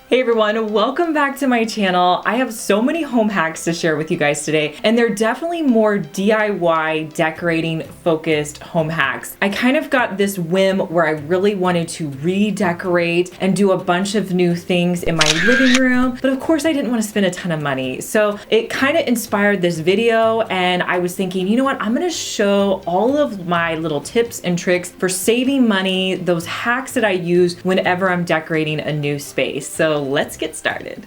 Hey everyone, welcome back to my channel. I have so many home hacks to share with you guys today, and they're definitely more DIY decorating focused home hacks. I kind of got this whim where I really wanted to redecorate and do a bunch of new things in my living room, but of course I didn't want to spend a ton of money. So it kind of inspired this video, and I was thinking, you know what, I'm gonna show all of my little tips and tricks for saving money, those hacks that I use whenever I'm decorating a new space. So let's get started.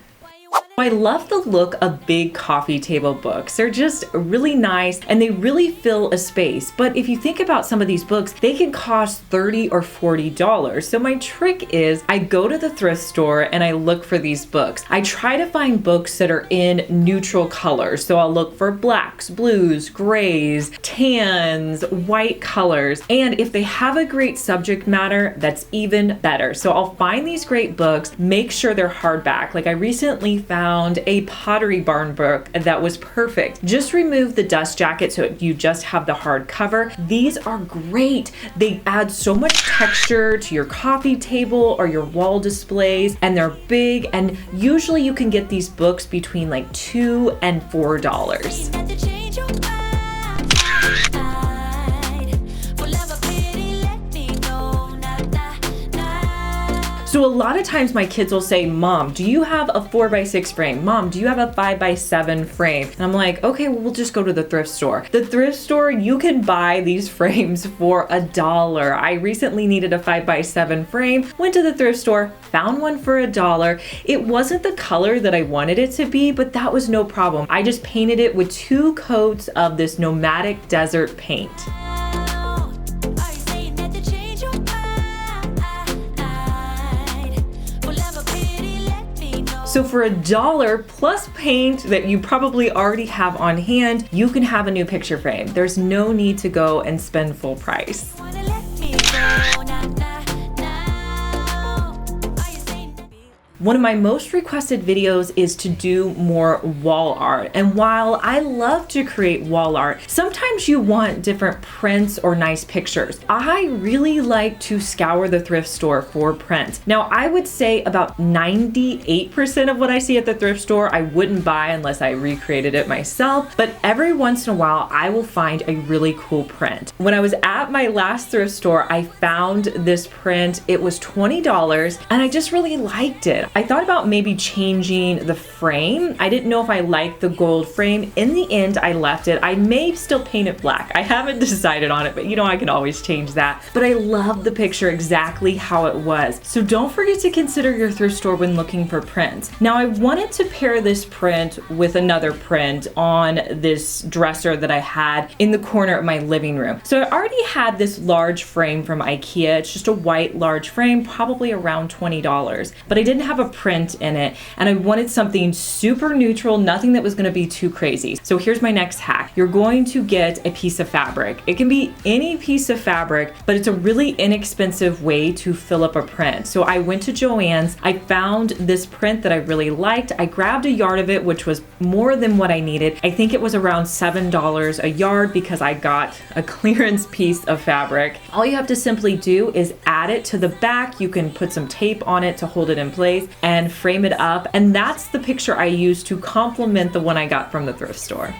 I love the look of big coffee table books. They're just really nice and they really fill a space. But if you think about some of these books, they can cost $30 or $40. So my trick is I go to the thrift store and I look for these books. I try to find books that are in neutral colors. So I'll look for blacks, blues, grays, tans, white colors. And if they have a great subject matter, that's even better. So I'll find these great books, make sure they're hardback. Like I recently found a Pottery Barn book that was perfect. Just remove the dust jacket so you just have the hard cover. These are great. They add so much texture to your coffee table or your wall displays, and they're big, and usually you can get these books between like $2 and $4. So a lot of times my kids will say, Mom, do you have a 4x6 frame? Mom, do you have a 5x7 frame? And I'm like, okay, well, we'll just go to the thrift store. The thrift store, you can buy these frames for $1. I recently needed a 5x7 frame, went to the thrift store, found one for $1. It wasn't the color that I wanted it to be, but that was no problem. I just painted it with 2 coats of this nomadic desert paint. So for $1 plus paint that you probably already have on hand, you can have a new picture frame. There's no need to go and spend full price. One of my most requested videos is to do more wall art. And while I love to create wall art, sometimes you want different prints or nice pictures. I really like to scour the thrift store for prints. Now, I would say about 98% of what I see at the thrift store, I wouldn't buy unless I recreated it myself. But every once in a while, I will find a really cool print. When I was at my last thrift store, I found this print. It was $20 and I just really liked it. I thought about maybe changing the frame. I didn't know if I liked the gold frame. In the end, I left it. I may still paint it black. I haven't decided on it, but you know, I can always change that. But I love the picture exactly how it was. So don't forget to consider your thrift store when looking for prints. Now, I wanted to pair this print with another print on this dresser that I had in the corner of my living room. So I already had this large frame from IKEA. It's just a white large frame, probably around $20, but I didn't have a print in it, and I wanted something super neutral, nothing that was going to be too crazy. So here's my next hack. You're going to get a piece of fabric. It can be any piece of fabric, but it's a really inexpensive way to fill up a print. So I went to Joann's, I found this print that I really liked. I grabbed a yard of it, which was more than what I needed. I think it was around $7 a yard because I got a clearance piece of fabric. All you have to simply do is add it to the back. You can put some tape on it to hold it in place and frame it up. And that's the picture I used to complement the one I got from the thrift store.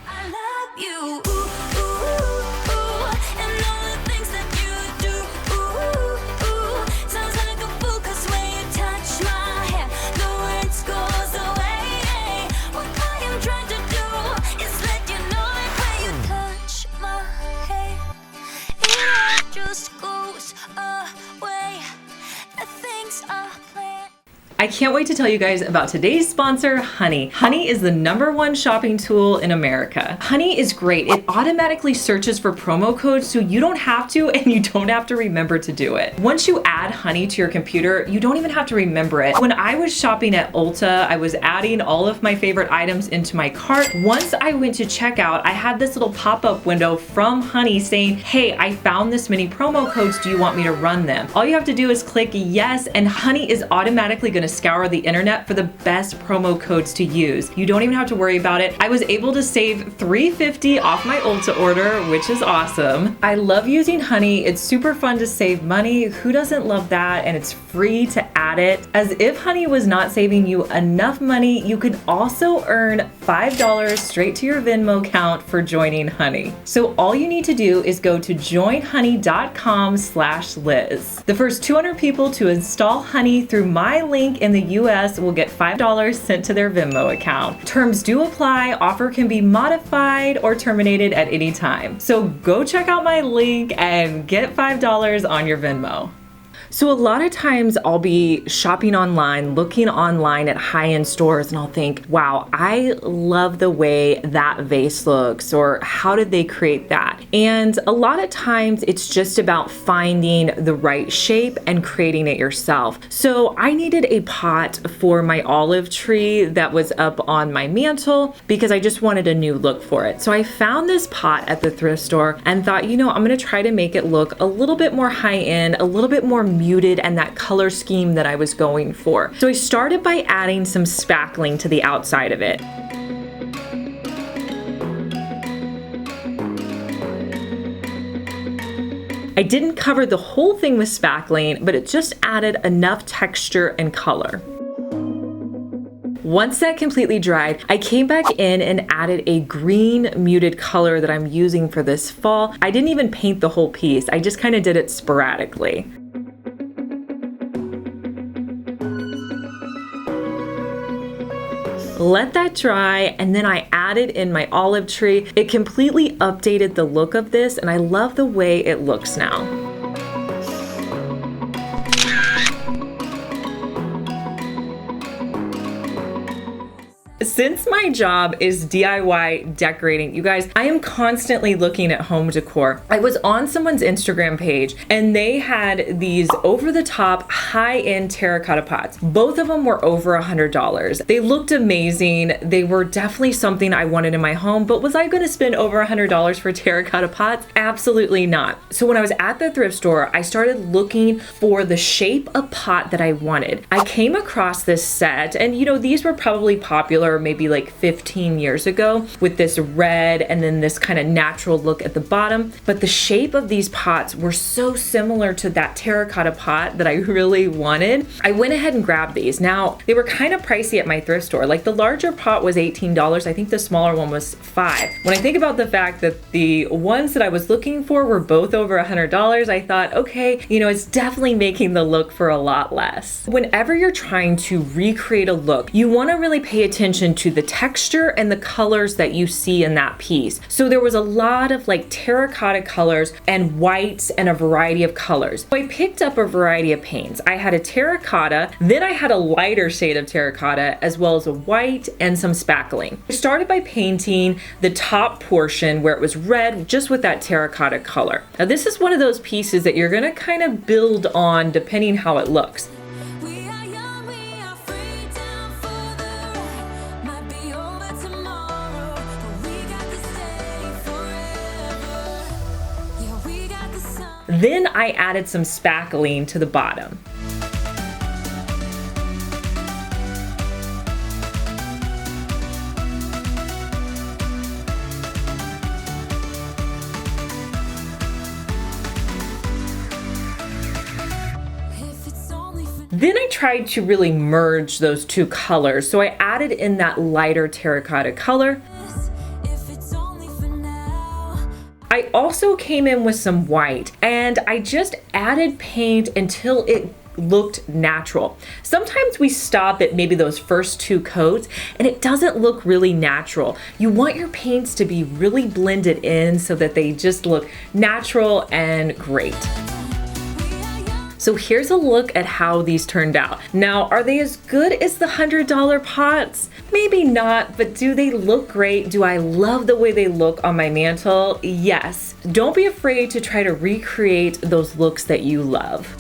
I can't wait to tell you guys about today's sponsor, Honey. Honey is the #1 shopping tool in America. Honey is great. It automatically searches for promo codes so you don't have to, and you don't have to remember to do it. Once you add Honey to your computer, you don't even have to remember it. When I was shopping at Ulta, I was adding all of my favorite items into my cart. Once I went to checkout, I had this little pop-up window from Honey saying, hey, I found this many promo codes. Do you want me to run them? All you have to do is click yes, and Honey is automatically gonna scour the internet for the best promo codes to use. You don't even have to worry about it. I was able to save $3.50 off my Ulta order, which is awesome. I love using Honey. It's super fun to save money. Who doesn't love that? And it's free to add it. As if Honey was not saving you enough money, you could also earn $5 straight to your Venmo account for joining Honey. So all you need to do is go to joinhoney.com/Liz. The first 200 people to install Honey through my link in the US will get $5 sent to their Venmo account. Terms do apply. Offer can be modified or terminated at any time. So go check out my link and get $5 on your Venmo. So a lot of times I'll be shopping online, looking online at high-end stores, and I'll think, wow, I love the way that vase looks, or how did they create that? And a lot of times it's just about finding the right shape and creating it yourself. So I needed a pot for my olive tree that was up on my mantle because I just wanted a new look for it. So I found this pot at the thrift store and thought, you know, I'm gonna try to make it look a little bit more high-end, a little bit more muted, and that color scheme that I was going for. So I started by adding some spackling to the outside of it. I didn't cover the whole thing with spackling, but it just added enough texture and color. Once that completely dried, I came back in and added a green muted color that I'm using for this fall. I didn't even paint the whole piece. I just kind of did it sporadically. Let that dry, and then I added in my olive tree. It completely updated the look of this, and I love the way it looks now. Since my job is DIY decorating, you guys, I am constantly looking at home decor. I was on someone's Instagram page and they had these over-the-top high-end terracotta pots. Both of them were over $100. They looked amazing. They were definitely something I wanted in my home, but was I going to spend over $100 for terracotta pots? Absolutely not. So when I was at the thrift store, I started looking for the shape of pot that I wanted. I came across this set, and you know, these were probably popular maybe like 15 years ago, with this red and then this kind of natural look at the bottom. But the shape of these pots were so similar to that terracotta pot that I really wanted. I went ahead and grabbed these. Now, they were kind of pricey at my thrift store. Like the larger pot was $18. I think the smaller one was $5. When I think about the fact that the ones that I was looking for were both over $100, I thought, okay, you know, it's definitely making the look for a lot less. Whenever you're trying to recreate a look, you want to really pay attention to the texture and the colors that you see in that piece. So there was a lot of like terracotta colors and whites and a variety of colors. So I picked up a variety of paints. I had a terracotta, then I had a lighter shade of terracotta, as well as a white and some spackling. I started by painting the top portion where it was red, just with that terracotta color. Now this is one of those pieces that you're gonna kind of build on depending how it looks. Then I added some spackling to the bottom. Then I tried to really merge those two colors. So I added in that lighter terracotta color. I also came in with some white, and I just added paint until it looked natural. Sometimes we stop at maybe those first two coats and it doesn't look really natural. You want your paints to be really blended in so that they just look natural and great. So here's a look at how these turned out. Now, are they as good as the $100 pots? Maybe not, but do they look great? Do I love the way they look on my mantle? Yes. Don't be afraid to try to recreate those looks that you love.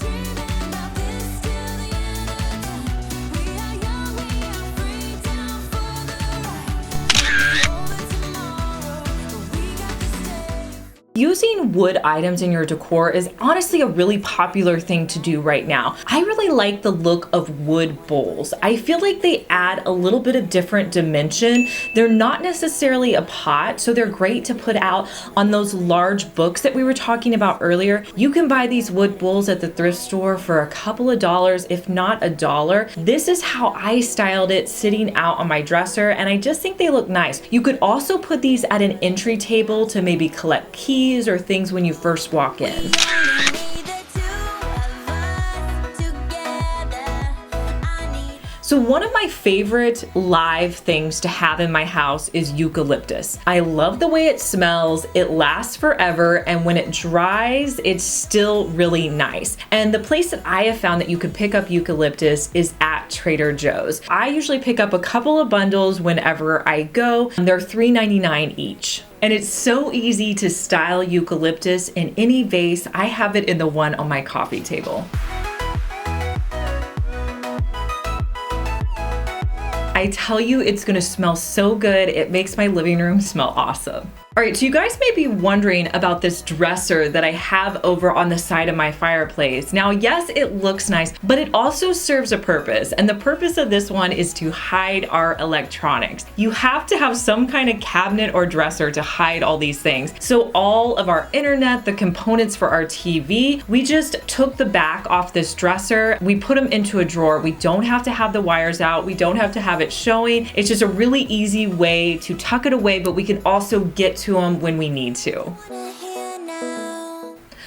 Using wood items in your decor is honestly a really popular thing to do right now. I really like the look of wood bowls. I feel like they add a little bit of different dimension. They're not necessarily a pot, so they're great to put out on those large books that we were talking about earlier. You can buy these wood bowls at the thrift store for a couple of dollars, if not $1. This is how I styled it sitting out on my dresser, and I just think they look nice. You could also put these at an entry table to maybe collect keys or things when you first walk in. So one of my favorite live things to have in my house is eucalyptus. I love the way it smells, it lasts forever, and when it dries, it's still really nice. And the place that I have found that you can pick up eucalyptus is at Trader Joe's. I usually pick up a couple of bundles whenever I go. They're $3.99 each. And it's so easy to style eucalyptus in any vase. I have it in the one on my coffee table. I tell you, it's gonna smell so good. It makes my living room smell awesome. All right, so you guys may be wondering about this dresser that I have over on the side of my fireplace. Now, yes, it looks nice, but it also serves a purpose. And the purpose of this one is to hide our electronics. You have to have some kind of cabinet or dresser to hide all these things. So all of our internet, the components for our TV, we just took the back off this dresser. We put them into a drawer. We don't have to have the wires out. We don't have to have it showing. It's just a really easy way to tuck it away, but we can also get to them when we need to.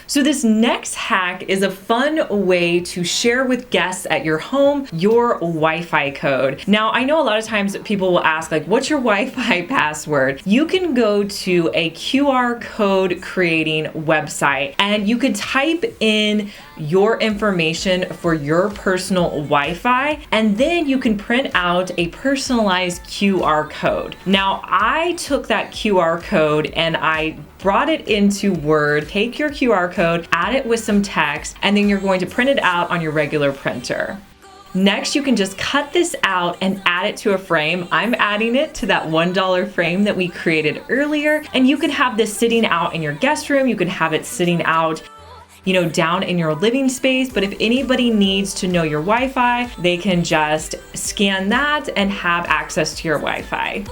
So this next hack is a fun way to share with guests at your home your Wi-Fi code. Now, I know a lot of times people will ask, like, what's your Wi-Fi password? You can go to a QR code creating website and you can type in your information for your personal Wi-Fi, and then you can print out a personalized QR code. Now, I took that QR code and I brought it into Word. Take your QR code, add it with some text, and then you're going to print it out on your regular printer. Next, you can just cut this out and add it to a frame. I'm adding it to that $1 frame that we created earlier, and you can have this sitting out in your guest room. You can have it sitting out, you know, down in your living space. But if anybody needs to know your Wi-Fi, they can just scan that and have access to your Wi-Fi.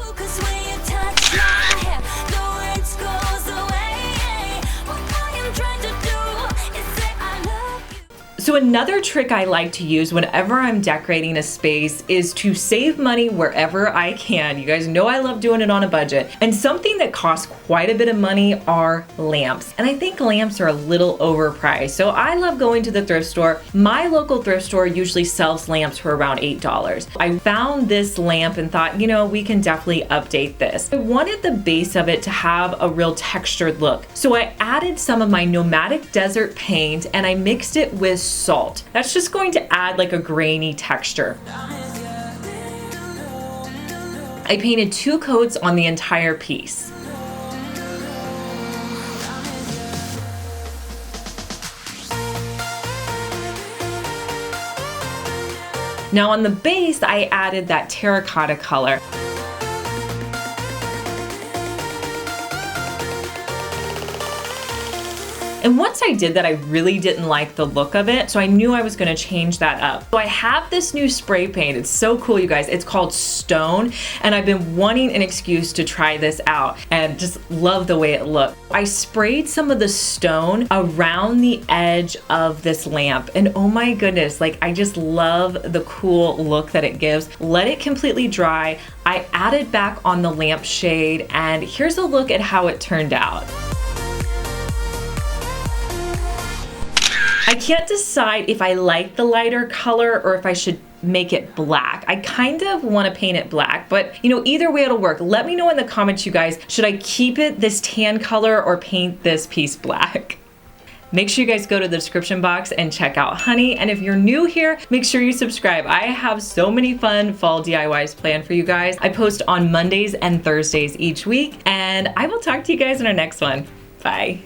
So another trick I like to use whenever I'm decorating a space is to save money wherever I can. You guys know I love doing it on a budget. And something that costs quite a bit of money are lamps. And I think lamps are a little overpriced. So I love going to the thrift store. My local thrift store usually sells lamps for around $8. I found this lamp and thought, you know, we can definitely update this. I wanted the base of it to have a real textured look. So I added some of my nomadic desert paint and I mixed it with salt. That's just going to add like a grainy texture. I painted 2 coats on the entire piece. Now on the base, I added that terracotta color. And once I did that, I really didn't like the look of it, so I knew I was gonna change that up. So I have this new spray paint. It's so cool, you guys. It's called Stone, and I've been wanting an excuse to try this out and just love the way it looked. I sprayed some of the stone around the edge of this lamp, and oh my goodness, like I just love the cool look that it gives. Let it completely dry. I added back on the lampshade, and here's a look at how it turned out. I can't decide if I like the lighter color or if I should make it black. I kind of want to paint it black, but you know, either way it'll work. Let me know in the comments, you guys, should I keep it this tan color or paint this piece black? Make sure you guys go to the description box and check out Honey. And if you're new here, make sure you subscribe. I have so many fun fall DIYs planned for you guys. I post on Mondays and Thursdays each week, and I will talk to you guys in our next one. Bye.